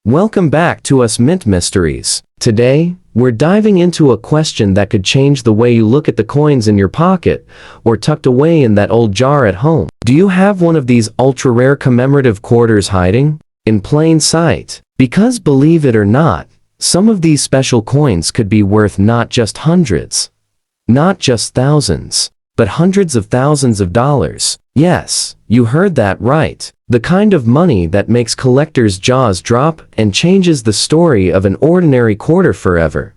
Welcome back to Us Mint Mysteries. Today, we're diving into a question that could change the way you look at the coins in your pocket or tucked away in that old jar at home. Do you have one of these ultra-rare commemorative quarters hiding in plain sight? Because believe it or not, some of these special coins could be worth not just hundreds, not just thousands, but hundreds of thousands of dollars. Yes, you heard that right. The kind of money that makes collectors' jaws drop and changes the story of an ordinary quarter forever.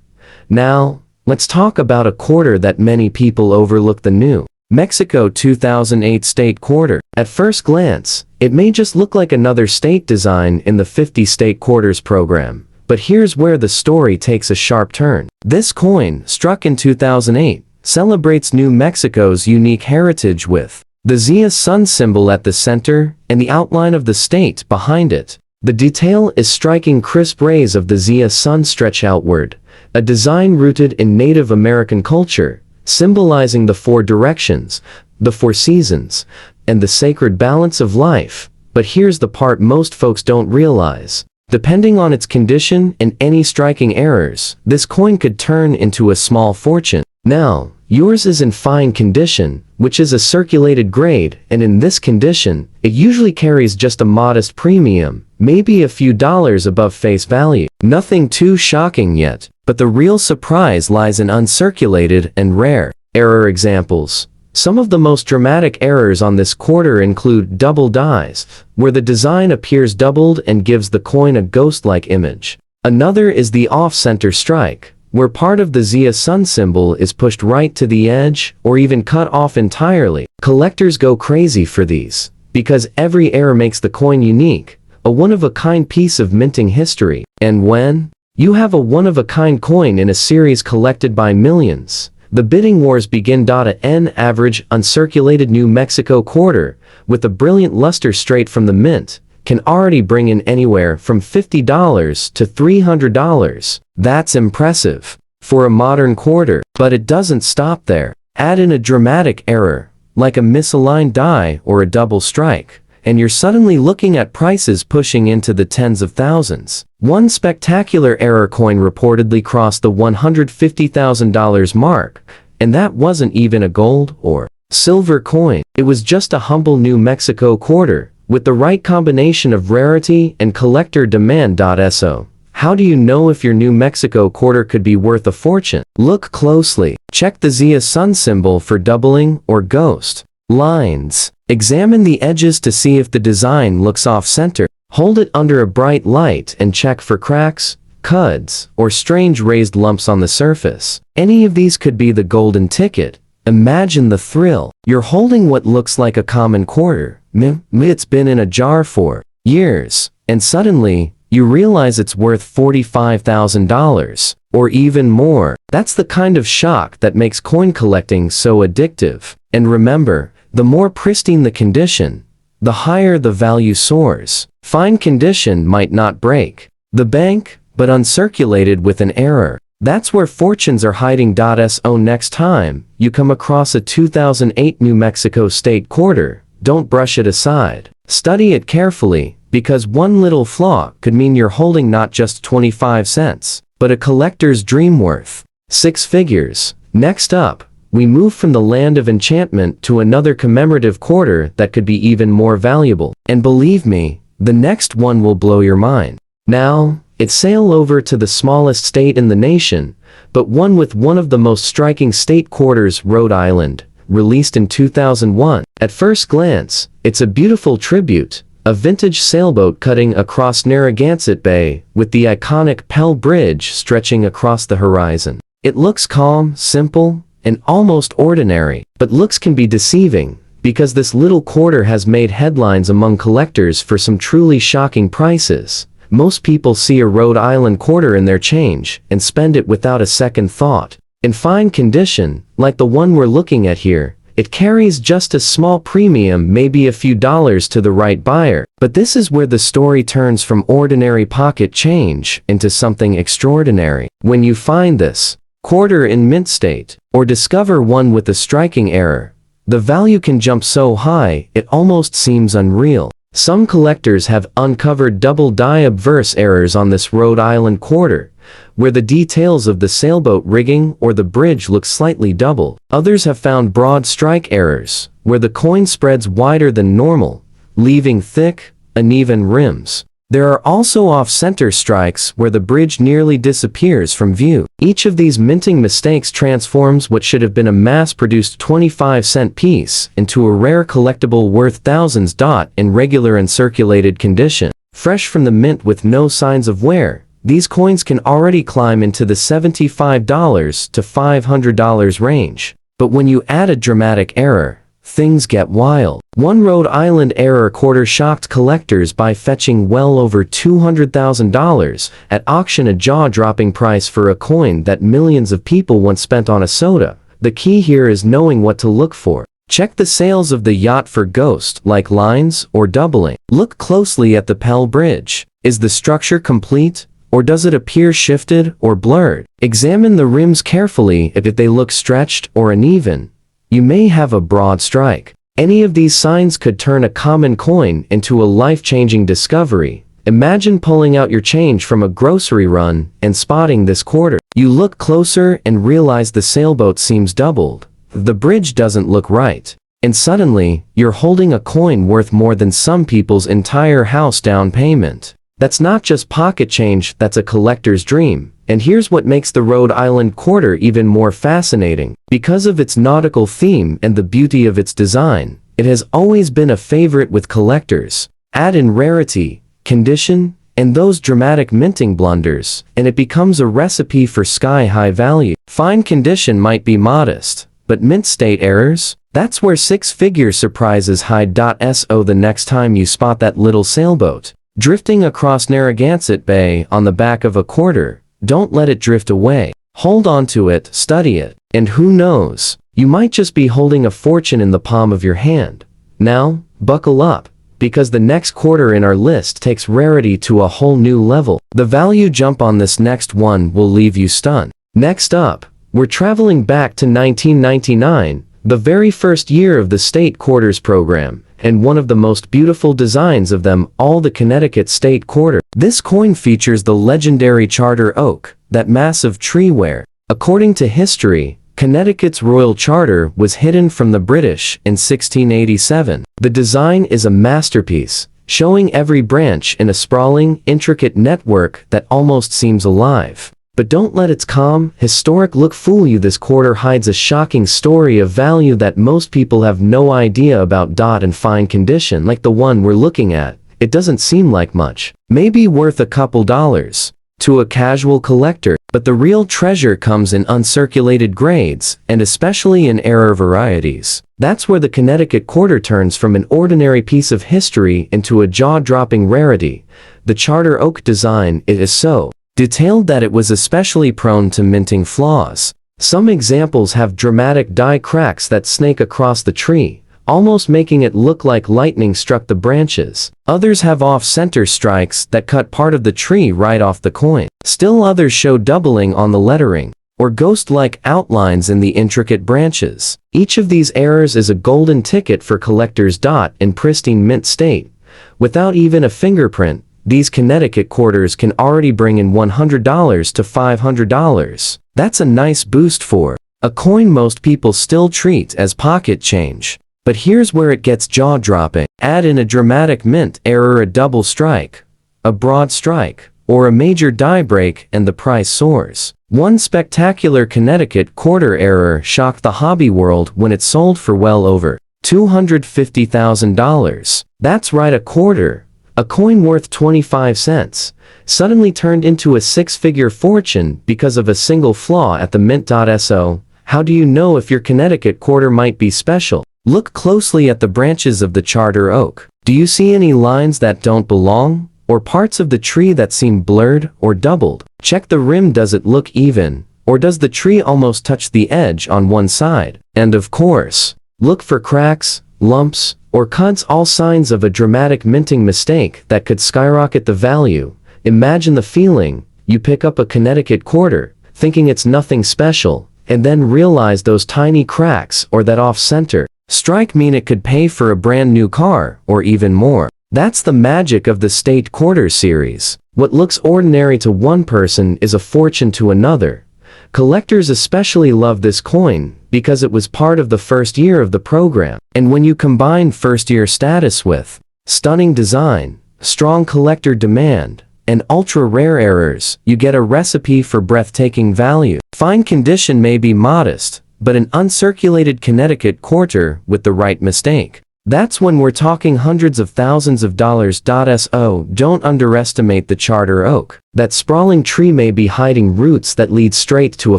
Now, let's talk about a quarter that many people overlook: the New Mexico 2008 state quarter. At first glance, it may just look like another state design in the 50 state quarters program. But here's where the story takes a sharp turn. This coin, struck in 2008, celebrates New Mexico's unique heritage with the Zia sun symbol at the center and the outline of the state behind it. The detail is striking. Crisp rays of the Zia sun stretch outward, a design rooted in Native American culture, symbolizing the four directions, the four seasons, and the sacred balance of life. But here's the part most folks don't realize. Depending on its condition and any striking errors, this coin could turn into a small fortune. Now, yours is in fine condition, which is a circulated grade, and in this condition, it usually carries just a modest premium, maybe a few dollars above face value. Nothing too shocking yet, but the real surprise lies in uncirculated and rare error examples. Some of the most dramatic errors on this quarter include double dies, where the design appears doubled and gives the coin a ghost-like image. Another is the off-center strike, where part of the Zia sun symbol is pushed right to the edge or even cut off entirely. Collectors go crazy for these, because every error makes the coin unique, a one-of-a-kind piece of minting history. And when you have a one-of-a-kind coin in a series collected by millions, the bidding wars begin. An average uncirculated New Mexico quarter, with a brilliant luster straight from the mint, can already bring in anywhere from $50 to $300. That's impressive for a modern quarter. But it doesn't stop there. Add in a dramatic error, like a misaligned die or a double strike, and you're suddenly looking at prices pushing into the tens of thousands. One spectacular error coin reportedly crossed the $150,000 mark, and that wasn't even a gold or silver coin. It was just a humble New Mexico quarter, with the right combination of rarity and collector demand. So, how do you know if your New Mexico quarter could be worth a fortune? Look closely. Check the Zia sun symbol for doubling or ghost lines. Examine the edges to see if the design looks off-center. Hold it under a bright light and check for cracks, cuds, or strange raised lumps on the surface. Any of these could be the golden ticket. Imagine the thrill. You're holding what looks like a common quarter. It's been in a jar for years, and suddenly, you realize it's worth $45,000, or even more. That's the kind of shock that makes coin collecting so addictive. And remember, the more pristine the condition, the higher the value soars. Fine condition might not break the bank, but uncirculated with an error, that's where fortunes are hiding. So next time you come across a 2008 New Mexico state quarter, don't brush it aside. Study it carefully, because one little flaw could mean you're holding not just 25 cents, but a collector's dream worth six figures. Next up, we move from the land of enchantment to another commemorative quarter that could be even more valuable. And believe me, the next one will blow your mind. Now, it's sail over to the smallest state in the nation, but one with one of the most striking state quarters: Rhode Island, released in 2001. At first glance, it's a beautiful tribute, a vintage sailboat cutting across Narragansett Bay, with the iconic Pell Bridge stretching across the horizon. It looks calm, simple, and almost ordinary. But looks can be deceiving, because this little quarter has made headlines among collectors for some truly shocking prices. Most people see a Rhode Island quarter in their change and spend it without a second thought. In fine condition, like the one we're looking at here, it carries just a small premium, maybe a few dollars to the right buyer. But this is where the story turns from ordinary pocket change into something extraordinary. When you find this quarter in mint state, or discover one with a striking error, the value can jump so high it almost seems unreal. Some collectors have uncovered double die obverse errors on this Rhode Island quarter, where the details of the sailboat rigging or the bridge look slightly double. Others have found broad strike errors, where the coin spreads wider than normal, leaving thick, uneven rims. There are also off-center strikes where the bridge nearly disappears from view. Each of these minting mistakes transforms what should have been a mass-produced 25-cent piece into a rare collectible worth thousands. In regular and circulated condition, fresh from the mint with no signs of wear, these coins can already climb into the $75 to $500 range. But when you add a dramatic error, things get wild. One Rhode Island error quarter shocked collectors by fetching well over $200,000 at auction, a jaw-dropping price for a coin that millions of people once spent on a soda. The key here is knowing what to look for. Check the sails of the yacht for ghost-like lines or doubling. Look closely at the Pell Bridge. Is the structure complete, or does it appear shifted or blurred? Examine the rims carefully. If they look stretched or uneven, you may have a broad strike. Any of these signs could turn a common coin into a life-changing discovery. Imagine pulling out your change from a grocery run and spotting this quarter. You look closer and realize the sailboat seems doubled. The bridge doesn't look right. And suddenly, you're holding a coin worth more than some people's entire house down payment. That's not just pocket change, that's a collector's dream. And here's what makes the Rhode Island quarter even more fascinating. Because of its nautical theme and the beauty of its design, it has always been a favorite with collectors. Add in rarity, condition, and those dramatic minting blunders, and it becomes a recipe for sky-high value. Fine condition might be modest, but mint state errors? That's where six-figure surprises hide. So the next time you spot that little sailboat drifting across Narragansett Bay on the back of a quarter, don't let it drift away. Hold on to it, study it, and who knows, you might just be holding a fortune in the palm of your hand. Now, buckle up, because the next quarter in our list takes rarity to a whole new level. The value jump on this next one will leave you stunned. Next up, we're traveling back to 1999, the very first year of the state quarters program, and one of the most beautiful designs of them all, the Connecticut State Quarter. This coin features the legendary charter oak, that massive tree where, according to history, Connecticut's royal charter was hidden from the British in 1687. The design is a masterpiece, showing every branch in a sprawling, intricate network that almost seems alive. But don't let its calm, historic look fool you. This quarter hides a shocking story of value that most people have no idea about. In fine condition like the one we're looking at, it doesn't seem like much. Maybe worth a couple dollars to a casual collector, but the real treasure comes in uncirculated grades, and especially in error varieties. That's where the Connecticut quarter turns from an ordinary piece of history into a jaw-dropping rarity. The charter oak design, it is so detailed that it was especially prone to minting flaws. Some examples have dramatic die cracks that snake across the tree, almost making it look like lightning struck the branches. Others have off-center strikes that cut part of the tree right off the coin. Still others show doubling on the lettering, or ghost-like outlines in the intricate branches. Each of these errors is a golden ticket for collectors. In pristine mint state, without even a fingerprint, these Connecticut quarters can already bring in $100 to $500. That's a nice boost for a coin most people still treat as pocket change. But here's where it gets jaw-dropping. Add in a dramatic mint error, a double strike, a broad strike, or a major die break, and the price soars. One spectacular Connecticut quarter error shocked the hobby world when it sold for well over $250,000. That's right, a quarter, a coin worth 25 cents, suddenly turned into a six-figure fortune because of a single flaw at the mint. So, how do you know if your Connecticut quarter might be special? Look closely at the branches of the charter oak. Do you see any lines that don't belong, or parts of the tree that seem blurred or doubled? Check the rim. Does it look even, or does the tree almost touch the edge on one side? And of course, look for cracks, lumps, or cuts, all signs of a dramatic minting mistake that could skyrocket the value. Imagine the feeling: you pick up a Connecticut quarter, thinking it's nothing special, and then realize those tiny cracks or that off-center strike mean it could pay for a brand new car, or even more. That's the magic of the State Quarter series. What looks ordinary to one person is a fortune to another. Collectors especially love this coin because it was part of the first year of the program. And when you combine first-year status with stunning design, strong collector demand, and ultra-rare errors, you get a recipe for breathtaking value. Fine condition may be modest, but an uncirculated Connecticut quarter with the right mistake. That's when we're talking hundreds of thousands of dollars. So don't underestimate the charter oak. That sprawling tree may be hiding roots that lead straight to a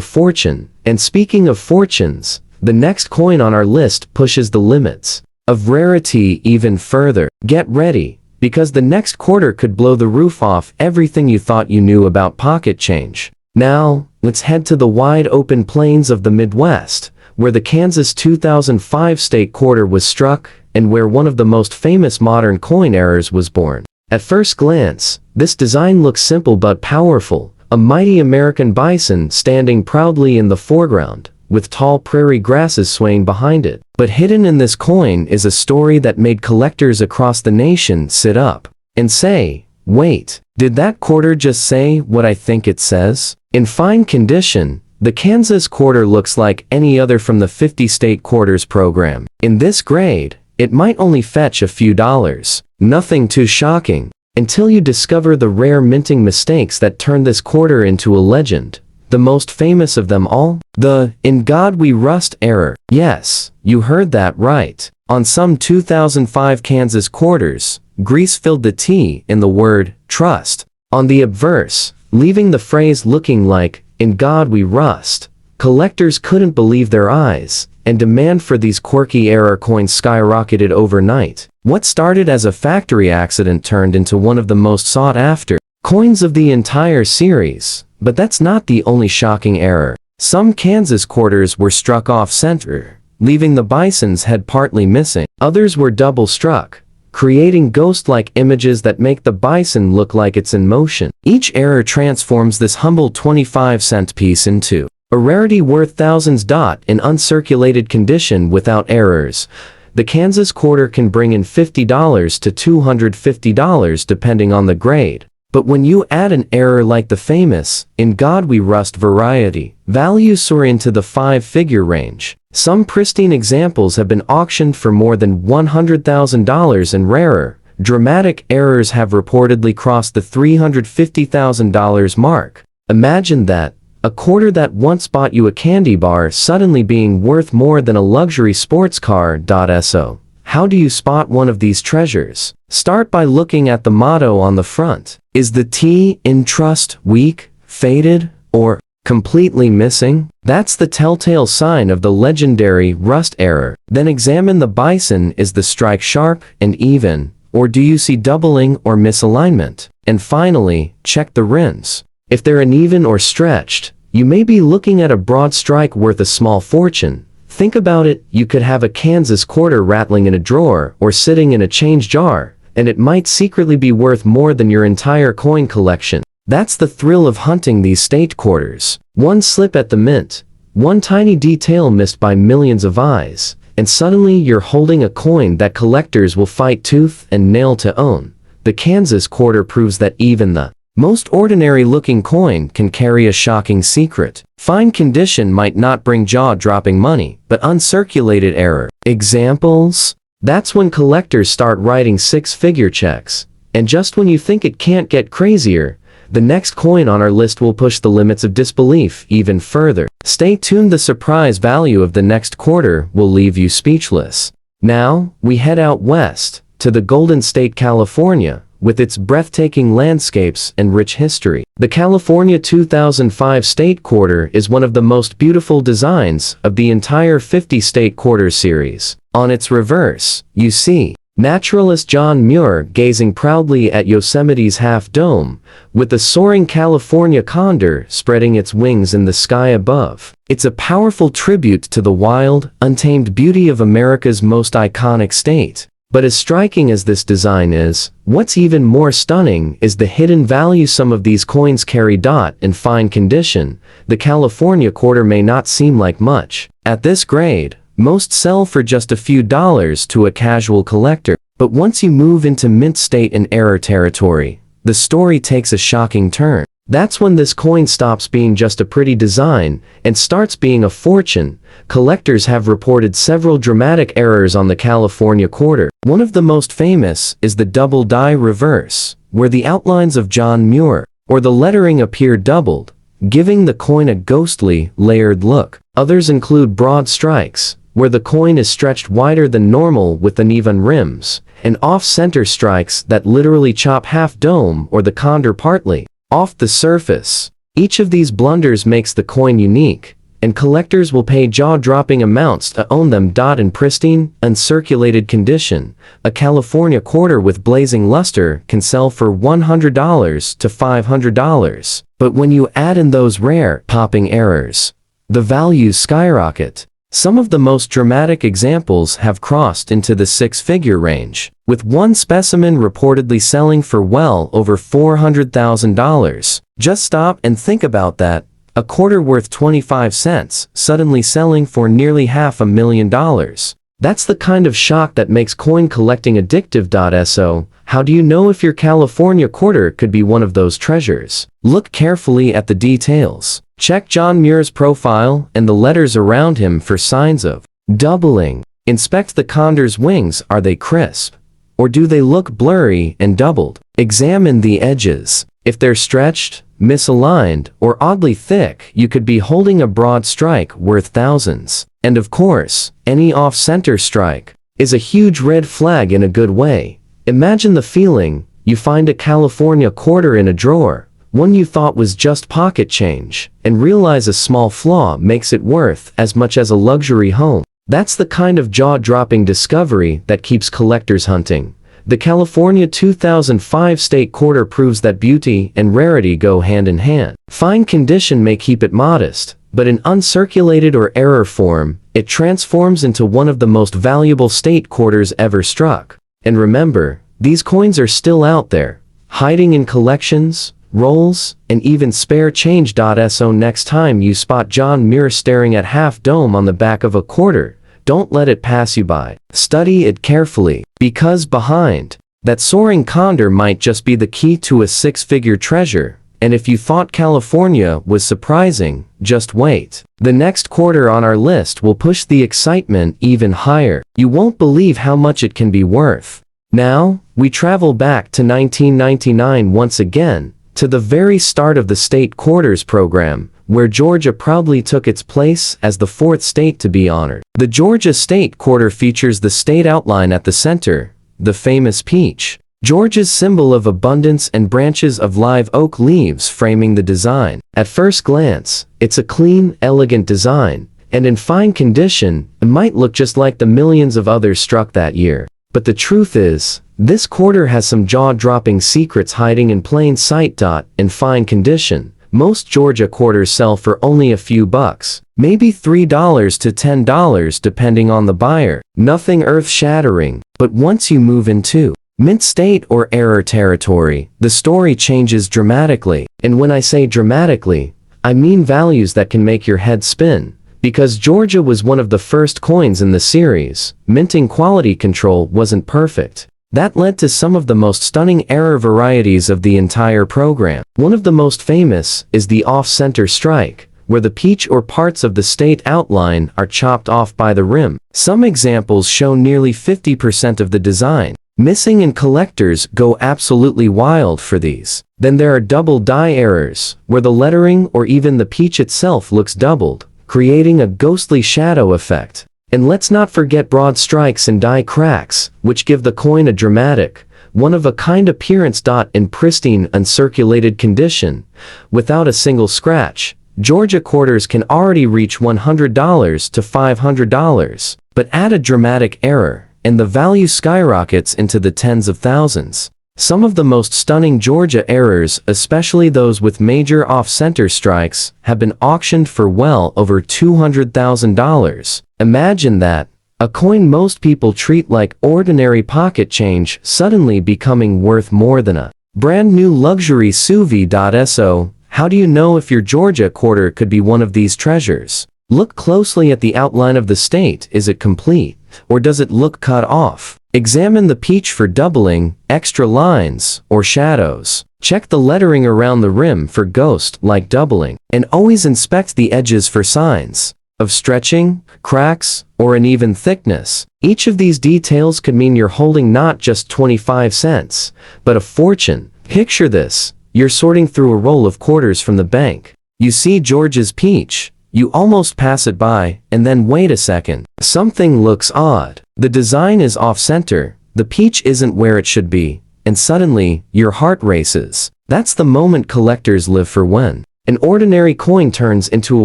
fortune. And speaking of fortunes, the next coin on our list pushes the limits of rarity even further. Get ready, because the next quarter could blow the roof off everything you thought you knew about pocket change. Now, let's head to the wide open plains of the Midwest, where the Kansas 2005 state quarter was struck, and where one of the most famous modern coin errors was born. At first glance, this design looks simple but powerful, a mighty American bison standing proudly in the foreground, with tall prairie grasses swaying behind it. But hidden in this coin is a story that made collectors across the nation sit up and say, wait, did that quarter just say what I think it says? In fine condition, the Kansas quarter looks like any other from the 50 state quarters program. In this grade, it might only fetch a few dollars. Nothing too shocking, until you discover the rare minting mistakes that turn this quarter into a legend. The most famous of them all? The "In God We Rust" error. Yes, you heard that right. On some 2005 Kansas quarters, grease filled the T in the word trust on the obverse, leaving the phrase looking like "In God We Rust." Collectors couldn't believe their eyes, and demand for these quirky error coins skyrocketed overnight. What started as a factory accident turned into one of the most sought-after coins of the entire series. But that's not the only shocking error. Some Kansas quarters were struck off-center, leaving the bison's head partly missing. Others were double-struck, creating ghost-like images that make the bison look like it's in motion. Each error transforms this humble 25-cent piece into a rarity worth thousands. In uncirculated condition without errors, the Kansas quarter can bring in $50 to $250 depending on the grade. But when you add an error like the famous "In God We Rust" variety, values soar into the five-figure range. Some pristine examples have been auctioned for more than $100,000, and rarer, dramatic errors have reportedly crossed the $350,000 mark. Imagine that, a quarter that once bought you a candy bar suddenly being worth more than a luxury sports car. So, how do you spot one of these treasures? Start by looking at the motto on the front. Is the T in trust weak, faded, or completely missing? That's the telltale sign of the legendary rust error. Then examine the bison. Is the strike sharp and even, or do you see doubling or misalignment? And finally, check the rims. If they're uneven or stretched, you may be looking at a broad strike worth a small fortune. Think about it, you could have a Kansas quarter rattling in a drawer or sitting in a change jar, and it might secretly be worth more than your entire coin collection. That's the thrill of hunting these state quarters. One slip at the mint, one tiny detail missed by millions of eyes, and suddenly you're holding a coin that collectors will fight tooth and nail to own. The Kansas quarter proves that even the most ordinary-looking coin can carry a shocking secret. Fine condition might not bring jaw-dropping money, but uncirculated error. Examples? That's when collectors start writing six-figure checks. And just when you think it can't get crazier, the next coin on our list will push the limits of disbelief even further. Stay tuned, the surprise value of the next quarter will leave you speechless. Now, we head out west, to the Golden State, California, with its breathtaking landscapes and rich history. The California 2005 State Quarter is one of the most beautiful designs of the entire 50 State Quarters series. On its reverse, you see naturalist John Muir gazing proudly at Yosemite's Half Dome, with the soaring California condor spreading its wings in the sky above. It's a powerful tribute to the wild, untamed beauty of America's most iconic state. But as striking as this design is, what's even more stunning is the hidden value some of these coins carry. In fine condition, the California quarter may not seem like much. At this grade, most sell for just a few dollars to a casual collector. But once you move into mint state and error territory, the story takes a shocking turn. That's when this coin stops being just a pretty design and starts being a fortune. Collectors have reported several dramatic errors on the California quarter. One of the most famous is the double die reverse, where the outlines of John Muir or the lettering appear doubled, giving the coin a ghostly, layered look. Others include broad strikes, where the coin is stretched wider than normal with uneven rims, and off-center strikes that literally chop half dome or the condor partly off the surface. Each of these blunders makes the coin unique, and collectors will pay jaw-dropping amounts to own them. In pristine, uncirculated condition, a California quarter with blazing luster can sell for $100 to $500. But when you add in those rare, popping errors, the values skyrocket. Some of the most dramatic examples have crossed into the six-figure range, with one specimen reportedly selling for well over $400,000. Just stop and think about that. A quarter worth 25 cents, suddenly selling for nearly $500,000. That's the kind of shock that makes coin collecting addictive. So, how do you know if your California quarter could be one of those treasures? Look carefully at the details. Check John Muir's profile and the letters around him for signs of doubling. Inspect the condor's wings. Are they crisp? Or do they look blurry and doubled? Examine the edges. If they're stretched, misaligned, or oddly thick, you could be holding a broad strike worth thousands. And of course, any off-center strike is a huge red flag in a good way. Imagine the feeling: you find a California quarter in a drawer, one you thought was just pocket change, and realize a small flaw makes it worth as much as a luxury home. That's the kind of jaw-dropping discovery that keeps collectors hunting. The California 2005 state quarter proves that beauty and rarity go hand in hand. Fine condition may keep it modest, but in uncirculated or error form, it transforms into one of the most valuable state quarters ever struck. And remember, these coins are still out there, hiding in collections, rolls, and even spare change. So next time you spot John Muir staring at half dome on the back of a quarter, don't let it pass you by. Study it carefully, because behind that soaring condor might just be the key to a six-figure treasure. And if you thought California was surprising, just wait. The next quarter on our list will push the excitement even higher. You won't believe how much it can be worth. Now, we travel back to 1999 once again, to the very start of the state quarters program, where Georgia proudly took its place as the fourth state to be honored. The Georgia state quarter features the state outline at the center, the famous peach, Georgia's symbol of abundance, and branches of live oak leaves framing the design. At first glance, it's a clean, elegant design, and in fine condition, it might look just like the millions of others struck that year. But the truth is, this quarter has some jaw-dropping secrets hiding in plain sight. In fine condition, most Georgia quarters sell for only a few bucks, maybe $3 to $10 depending on the buyer. Nothing earth-shattering, but once you move into mint state or error territory, the story changes dramatically. And when I say dramatically, I mean values that can make your head spin. Because Georgia was one of the first coins in the series, minting quality control wasn't perfect. That led to some of the most stunning error varieties of the entire program. One of the most famous is the off-center strike, where the peach or parts of the state outline are chopped off by the rim. Some examples show nearly 50% of the design missing, and collectors go absolutely wild for these. Then there are double die errors, where the lettering or even the peach itself looks doubled, creating a ghostly shadow effect. And let's not forget broad strikes and die cracks, which give the coin a dramatic, one-of-a-kind appearance. In pristine, uncirculated condition, without a single scratch, Georgia quarters can already reach $100 to $500. But add a dramatic error, and the value skyrockets into the tens of thousands. Some of the most stunning Georgia errors, especially those with major off-center strikes, have been auctioned for well over $200,000. Imagine that, a coin most people treat like ordinary pocket change suddenly becoming worth more than a brand new luxury SUV. So, how do you know if your Georgia quarter could be one of these treasures? Look closely at the outline of the state. Is it complete, or does it look cut off? Examine the peach for doubling, extra lines, or shadows. Check the lettering around the rim for ghost-like doubling, and always inspect the edges for signs of stretching, cracks, or uneven thickness. Each of these details could mean you're holding not just 25 cents, but a fortune. Picture this: you're sorting through a roll of quarters from the bank. You see George's peach. You almost pass it by, and then wait a second. Something looks odd. The design is off-center, the peach isn't where it should be, and suddenly, your heart races. That's the moment collectors live for, when an ordinary coin turns into a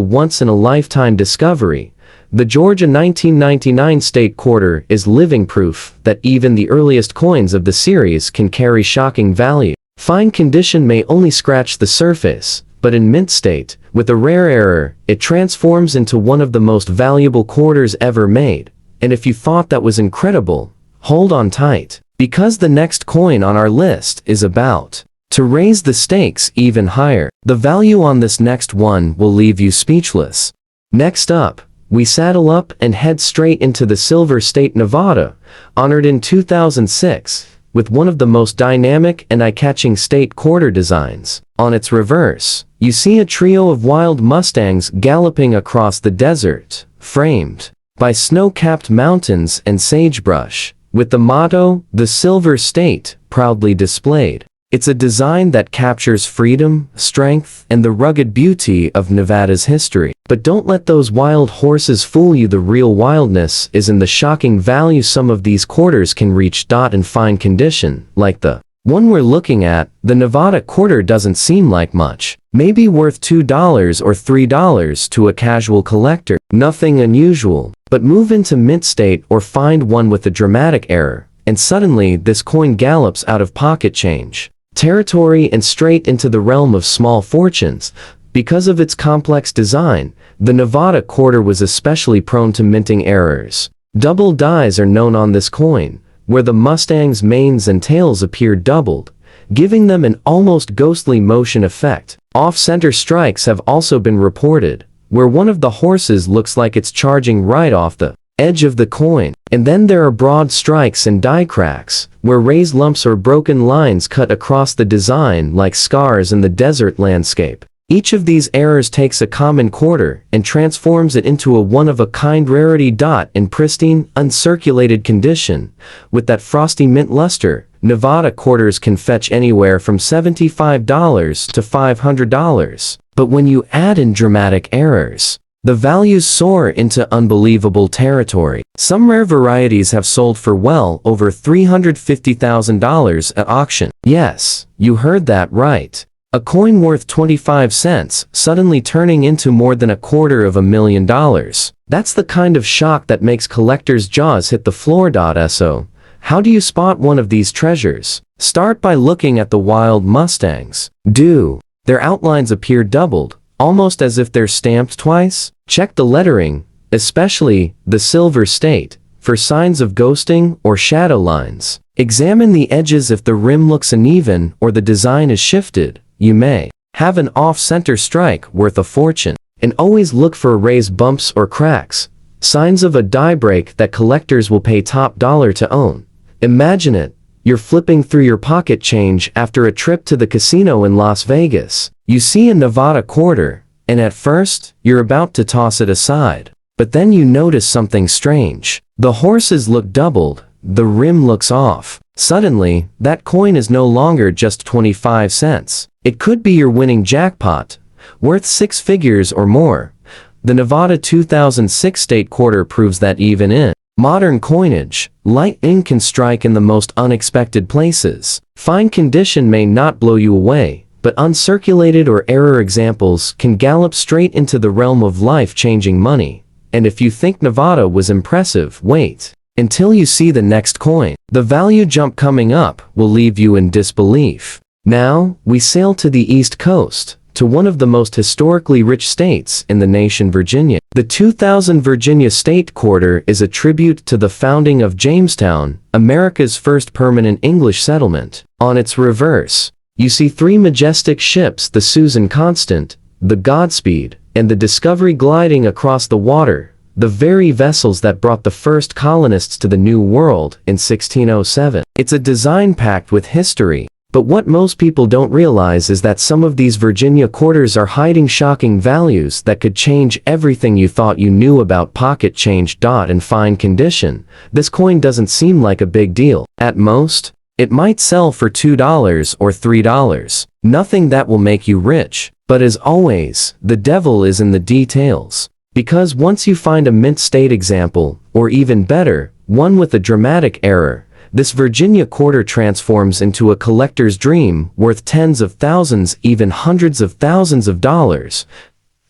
once-in-a-lifetime discovery. The Georgia 1999 state quarter is living proof that even the earliest coins of the series can carry shocking value. Fine condition may only scratch the surface, but in mint state, with a rare error, it transforms into one of the most valuable quarters ever made. And if you thought that was incredible, hold on tight, because the next coin on our list is about to raise the stakes even higher. The value on this next one will leave you speechless. Next up, we saddle up and head straight into the Silver State, Nevada, honored in 2006, with one of the most dynamic and eye-catching state quarter designs. On its reverse, you see a trio of wild Mustangs galloping across the desert, framed by snow-capped mountains and sagebrush, with the motto, "The Silver State," proudly displayed. It's a design that captures freedom, strength, and the rugged beauty of Nevada's history. But don't let those wild horses fool you. The real wildness is in the shocking value some of these quarters can reach. In fine condition, like the one we're looking at, the Nevada quarter doesn't seem like much. Maybe worth $2 or $3 to a casual collector. Nothing unusual. But move into mint state or find one with a dramatic error, and suddenly this coin gallops out of pocket change territory and straight into the realm of small fortunes. Because of its complex design, the Nevada quarter was especially prone to minting errors. Double dies are known on this coin, where the Mustang's manes and tails appear doubled, giving them an almost ghostly motion effect. Off-center strikes have also been reported, where one of the horses looks like it's charging right off the edge of the coin. And then there are broad strikes and die cracks, where raised lumps or broken lines cut across the design like scars in the desert landscape. Each of these errors takes a common quarter and transforms it into a one-of-a-kind rarity. In pristine, uncirculated condition, with that frosty mint luster, Nevada quarters can fetch anywhere from $75 to $500. But when you add in dramatic errors, the values soar into unbelievable territory. Some rare varieties have sold for well over $350,000 at auction. Yes, you heard that right. A coin worth 25 cents suddenly turning into more than $250,000. That's the kind of shock that makes collectors' jaws hit the floor. So, how do you spot one of these treasures? Start by looking at the wild Mustangs. Their outlines appear doubled, almost as if they're stamped twice. Check the lettering, especially the Silver State, for signs of ghosting or shadow lines. Examine the edges. If the rim looks uneven or the design is shifted, you may have an off-center strike worth a fortune. And always look for raised bumps or cracks, signs of a die break that collectors will pay top dollar to own. Imagine it. You're flipping through your pocket change after a trip to the casino in Las Vegas. You see a Nevada quarter, and at first, you're about to toss it aside. But then you notice something strange. The horses look doubled, the rim looks off. Suddenly, that coin is no longer just 25 cents. It could be your winning jackpot, worth 6 figures or more. The Nevada 2006 state quarter proves that even in modern coinage, light ink can strike in the most unexpected places. Fine condition may not blow you away, but uncirculated or error examples can gallop straight into the realm of life-changing money. And if you think Nevada was impressive, wait until you see the next coin. The value jump coming up will leave you in disbelief. Now, we sail to the East Coast, to one of the most historically rich states in the nation, Virginia. The 2000 Virginia State Quarter is a tribute to the founding of Jamestown, America's first permanent English settlement. On its reverse, you see 3 majestic ships: the Susan Constant, the Godspeed, and the Discovery gliding across the water, the very vessels that brought the first colonists to the New World in 1607. It's a design packed with history. But what most people don't realize is that some of these Virginia quarters are hiding shocking values that could change everything you thought you knew about pocket change. In fine condition, this coin doesn't seem like a big deal. At most, it might sell for $2 or $3. Nothing that will make you rich. But as always, the devil is in the details. Because once you find a mint state example, or even better, one with a dramatic error, this Virginia quarter transforms into a collector's dream worth tens of thousands, even hundreds of thousands of dollars.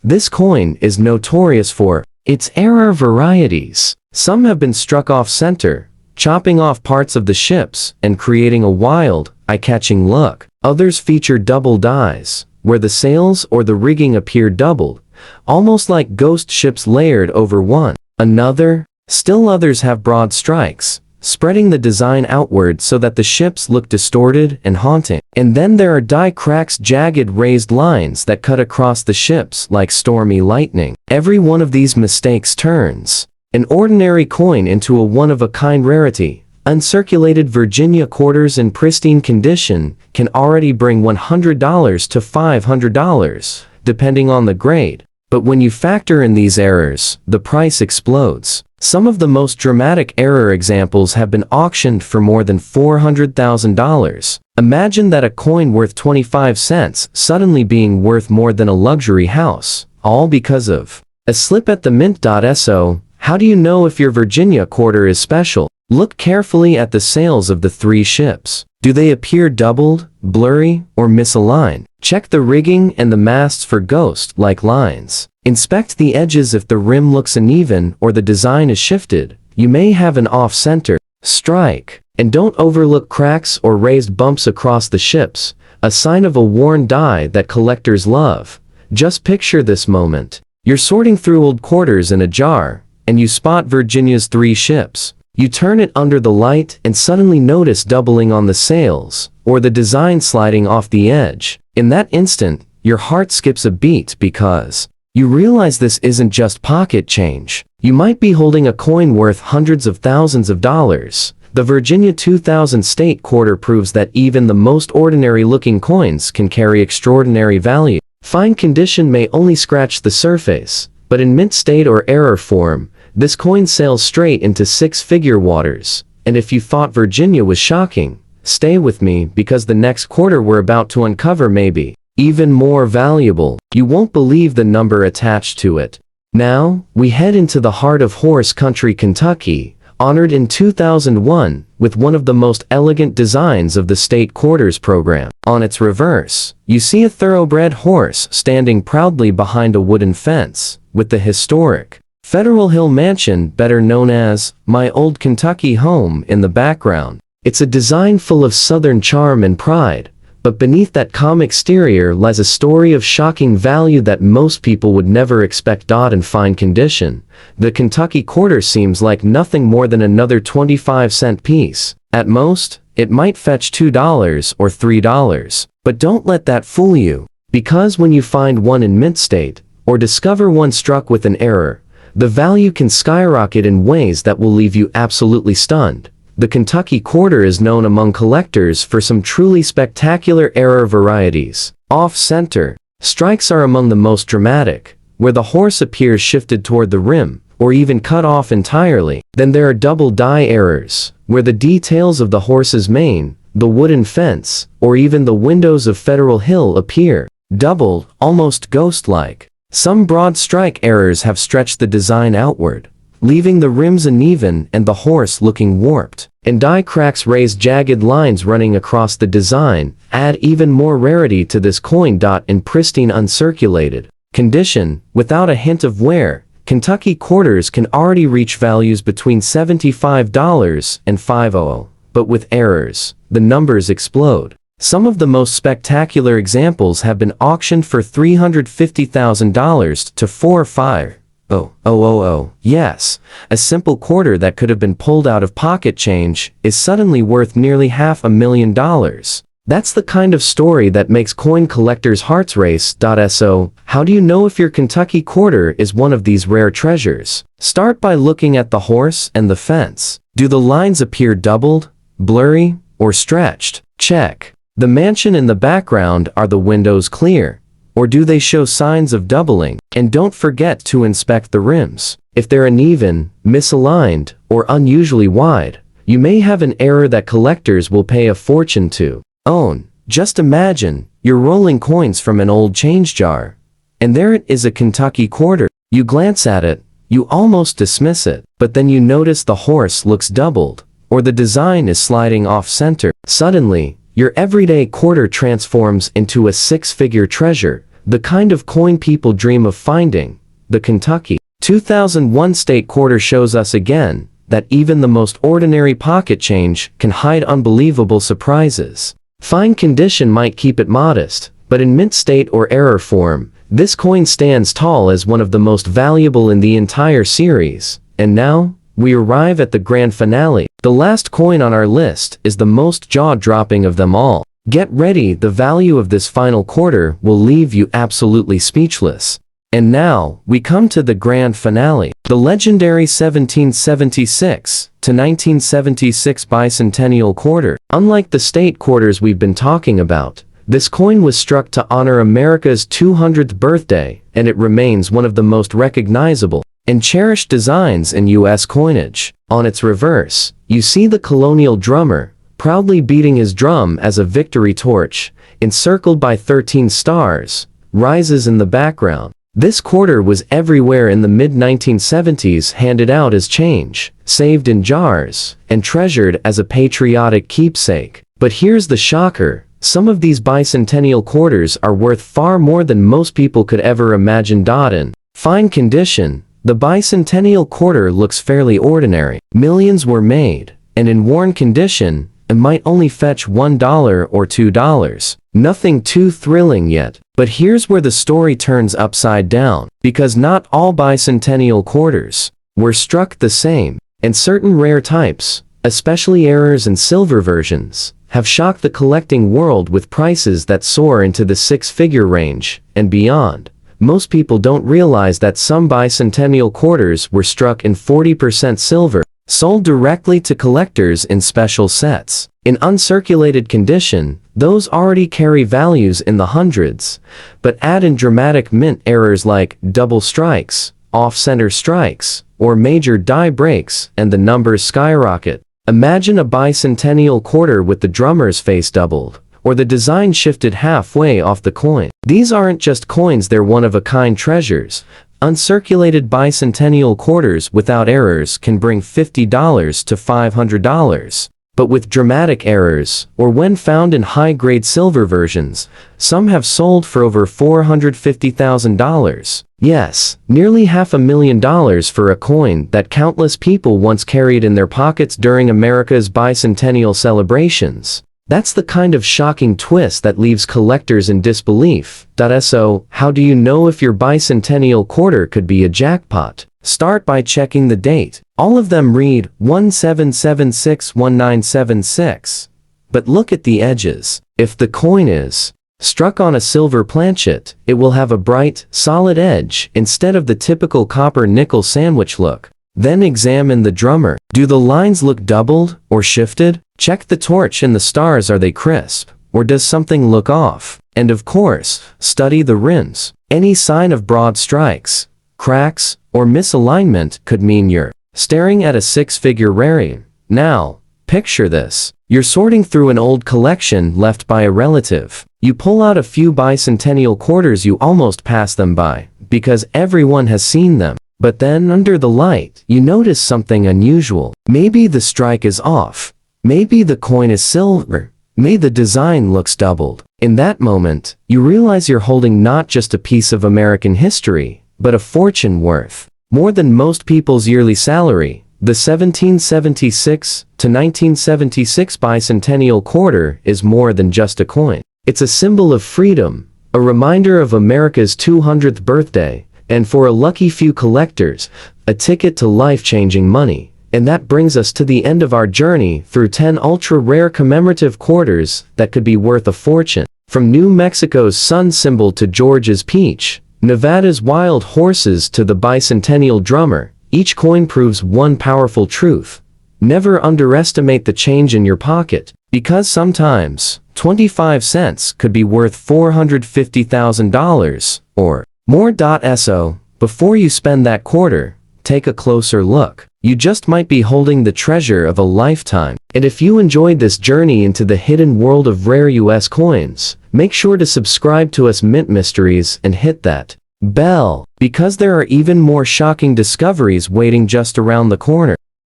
This coin is notorious for its error varieties. Some have been struck off center, chopping off parts of the ships and creating a wild, eye-catching look. Others feature double dies, where the sails or the rigging appear doubled, almost like ghost ships layered over one another. Still others have broad strikes, spreading the design outward so that the ships look distorted and haunting. And then there are die cracks, jagged raised lines that cut across the ships like stormy lightning. Every one of these mistakes turns an ordinary coin into a one-of-a-kind rarity. Uncirculated Virginia quarters in pristine condition can already bring $100 to $500, depending on the grade. But when you factor in these errors, the price explodes. Some of the most dramatic error examples have been auctioned for more than $400,000. Imagine that a coin worth 25 cents suddenly being worth more than a luxury house, all because of a slip at the mint. So, how do you know if your Virginia quarter is special? Look carefully at the sails of the three ships. Do they appear doubled, blurry, or misaligned? Check the rigging and the masts for ghost-like lines. Inspect the edges if the rim looks uneven or the design is shifted. You may have an off-center strike. And don't overlook cracks or raised bumps across the ships, a sign of a worn die that collectors love. Just picture this moment. You're sorting through old quarters in a jar, and you spot Virginia's three ships. You turn it under the light and suddenly notice doubling on the sails, or the design sliding off the edge. In that instant, your heart skips a beat because you realize this isn't just pocket change. You might be holding a coin worth hundreds of thousands of dollars. The Virginia 2000 state quarter proves that even the most ordinary-looking coins can carry extraordinary value. Fine condition may only scratch the surface, but in mint state or error form, this coin sails straight into six-figure waters. And if you thought Virginia was shocking, stay with me because the next quarter we're about to uncover may be even more valuable. You won't believe the number attached to it. Now, we head into the heart of horse country, Kentucky, honored in 2001 with one of the most elegant designs of the state quarters program. On its reverse, you see a thoroughbred horse standing proudly behind a wooden fence, with the historic Federal Hill Mansion, better known as My Old Kentucky Home, in the background. It's a design full of Southern charm and pride, but beneath that calm exterior lies a story of shocking value that most people would never expect. In fine condition, the Kentucky quarter seems like nothing more than another 25-cent piece. At most, it might fetch $2 or $3. But don't let that fool you, because when you find one in mint state, or discover one struck with an error, the value can skyrocket in ways that will leave you absolutely stunned. The Kentucky quarter is known among collectors for some truly spectacular error varieties. Off-center strikes are among the most dramatic, where the horse appears shifted toward the rim, or even cut off entirely. Then there are double die errors, where the details of the horse's mane, the wooden fence, or even the windows of Federal Hill appear doubled, almost ghost-like. Some broad strike errors have stretched the design outward, leaving the rims uneven and the horse looking warped. And die cracks raise jagged lines running across the design, add even more rarity to this coin. In pristine uncirculated condition, without a hint of wear, Kentucky quarters can already reach values between $75 and $500. But with errors, the numbers explode. Some of the most spectacular examples have been auctioned for $350,000 to $450,000. Yes, a simple quarter that could have been pulled out of pocket change is suddenly worth nearly $500,000. That's the kind of story that makes coin collectors' hearts race. So, How do you know if your Kentucky quarter is one of these rare treasures? Start by looking at the horse and the fence. Do the lines appear doubled, blurry, or stretched? Check. The mansion in the background, are the windows clear? Or do they show signs of doubling? And don't forget to inspect the rims. If they're uneven, misaligned, or unusually wide, you may have an error that collectors will pay a fortune to own. Just imagine, you're rolling coins from an old change jar. And there it is, a Kentucky quarter. You glance at it, you almost dismiss it, but then you notice the horse looks doubled, or the design is sliding off center. Suddenly, your everyday quarter transforms into a six-figure treasure, the kind of coin people dream of finding. The Kentucky 2001 state quarter shows us again that even the most ordinary pocket change can hide unbelievable surprises. Fine condition might keep it modest, but in mint state or error form, this coin stands tall as one of the most valuable in the entire series. And now, we arrive at the grand finale. The last coin on our list is the most jaw-dropping of them all. Get ready, the value of this final quarter will leave you absolutely speechless. And now, we come to the grand finale. The legendary 1776 to 1976 Bicentennial Quarter. Unlike the state quarters we've been talking about, this coin was struck to honor America's 200th birthday, and it remains one of the most recognizable and cherished designs in U.S. coinage. On its reverse, you see the colonial drummer, proudly beating his drum as a victory torch, encircled by 13 stars, rises in the background. This quarter was everywhere in the mid-1970s, handed out as change, saved in jars, and treasured as a patriotic keepsake. But here's the shocker. Some of these bicentennial quarters are worth far more than most people could ever imagine. In fine condition, the bicentennial quarter looks fairly ordinary. Millions were made, and in worn condition, it might only fetch $1 or $2. Nothing too thrilling yet. But here's where the story turns upside down, because not all bicentennial quarters were struck the same, and certain rare types, especially errors and silver versions, have shocked the collecting world with prices that soar into the six-figure range and beyond. Most people don't realize that some bicentennial quarters were struck in 40% silver, sold directly to collectors in special sets. In uncirculated condition, those already carry values in the hundreds, but add in dramatic mint errors like double strikes, off-center strikes, or major die breaks, and the numbers skyrocket. Imagine a bicentennial quarter with the drummer's face doubled, or the design shifted halfway off the coin. These aren't just coins, they're one-of-a-kind treasures. Uncirculated bicentennial quarters without errors can bring $50 to $500. But with dramatic errors, or when found in high-grade silver versions, some have sold for over $450,000. Yes, nearly $500,000 for a coin that countless people once carried in their pockets during America's bicentennial celebrations. That's the kind of shocking twist that leaves collectors in disbelief. So, how do you know if your bicentennial quarter could be a jackpot? Start by checking the date. All of them read 1776-1976. But look at the edges. If the coin is struck on a silver planchet, it will have a bright, solid edge instead of the typical copper-nickel sandwich look. Then examine the drummer. Do the lines look doubled or shifted? Check the torch and the stars. Are they crisp, or does something look off? And of course, study the rims. Any sign of broad strikes, cracks, or misalignment could mean you're staring at a six-figure rarity. Now, picture this. You're sorting through an old collection left by a relative. You pull out a few bicentennial quarters. You almost pass them by, because everyone has seen them. But then, under the light, you notice something unusual. Maybe the strike is off. Maybe the coin is silver. Maybe the design looks doubled. In that moment, you realize you're holding not just a piece of American history, but a fortune worth more than most people's yearly salary. The 1776 to 1976 Bicentennial Quarter is more than just a coin. It's a symbol of freedom, a reminder of America's 200th birthday, and for a lucky few collectors, a ticket to life-changing money. And that brings us to the end of our journey through 10 ultra-rare commemorative quarters that could be worth a fortune. From New Mexico's sun symbol to Georgia's peach, Nevada's wild horses to the bicentennial drummer, each coin proves one powerful truth. Never underestimate the change in your pocket, because sometimes 25 cents could be worth $450,000 or more. So, before you spend that quarter, take a closer look. You just might be holding the treasure of a lifetime. And if you enjoyed this journey into the hidden world of rare US coins, make sure to subscribe to us Mint Mysteries and hit that bell, because there are even more shocking discoveries waiting just around the corner.